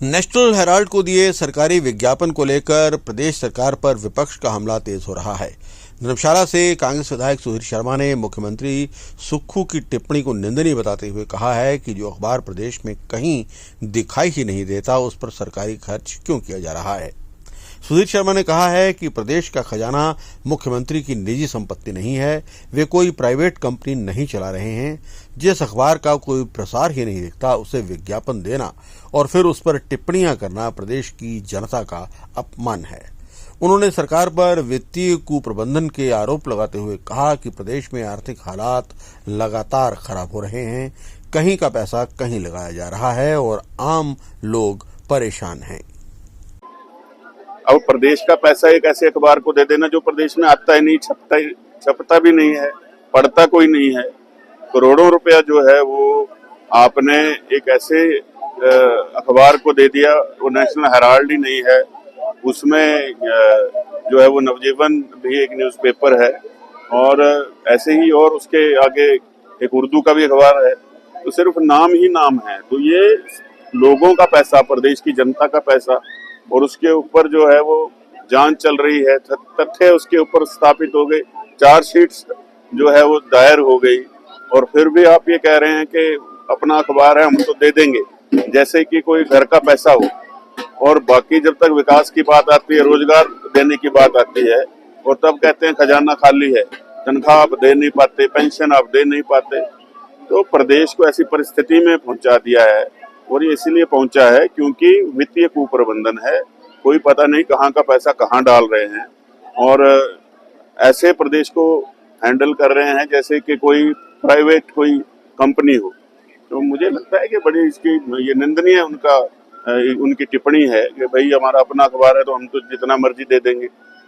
National Herald को दिए सरकारी विज्ञापन को लेकर प्रदेश सरकार पर विपक्ष का हमला तेज हो रहा है। धर्मशाला से कांग्रेस विधायक सुधीर शर्मा ने मुख्यमंत्री सुक्खू की टिप्पणी को निंदनीय बताते हुए कहा है कि जो अखबार प्रदेश में कहीं दिखाई ही नहीं देता उस पर सरकारी खर्च क्यों किया जा रहा है। सुधीर शर्मा ने कहा है कि प्रदेश का खजाना मुख्यमंत्री की निजी संपत्ति नहीं है, वे कोई प्राइवेट कंपनी नहीं चला रहे हैं। जिस अखबार का कोई प्रसार ही नहीं दिखता उसे विज्ञापन देना और फिर उस पर टिप्पणियां करना प्रदेश की जनता का अपमान है। उन्होंने सरकार पर वित्तीय कुप्रबंधन के आरोप लगाते हुए कहा कि प्रदेश में आर्थिक हालात लगातार खराब हो रहे हैं, कहीं का पैसा कहीं लगाया जा रहा है और आम लोग परेशान हैं। अब प्रदेश का पैसा एक ऐसे अखबार को दे देना जो प्रदेश में आता ही नहीं, छपता भी नहीं है, पढ़ता कोई नहीं है। करोड़ों रुपया जो है वो आपने एक ऐसे अखबार को दे दिया, वो नेशनल हेराल्ड ही नहीं है, उसमें जो है वो नवजीवन भी एक न्यूज़पेपर है और ऐसे ही और उसके आगे एक उर्दू का भी अखबार है। तो सिर्फ नाम ही नाम है। तो ये लोगों का पैसा, प्रदेश की जनता का पैसा, और उसके ऊपर जो है वो जांच चल रही है, तथ्य उसके ऊपर स्थापित हो गए, चार्जशीट्स जो है वो दायर हो गई और फिर भी आप ये कह रहे हैं कि अपना अखबार है हम तो दे देंगे, जैसे कि कोई घर का पैसा हो। और बाकी जब तक विकास की बात आती है, रोजगार देने की बात आती है, और तब कहते हैं खजाना खाली है, तनख्वाह आप दे नहीं पाते, पेंशन आप दे नहीं पाते। तो प्रदेश को ऐसी परिस्थिति में पहुंचा दिया है और ये इसीलिए पहुंचा है क्योंकि वित्तीय कुप्रबंधन है। कोई पता नहीं कहाँ का पैसा कहाँ डाल रहे हैं और ऐसे प्रदेश को हैंडल कर रहे हैं जैसे कि कोई प्राइवेट कोई कंपनी हो। तो मुझे लगता है कि बड़ी इसकी ये निंदनीय उनकी टिप्पणी है कि भाई हमारा अपना अखबार है तो हम तो जितना मर्जी दे देंगे।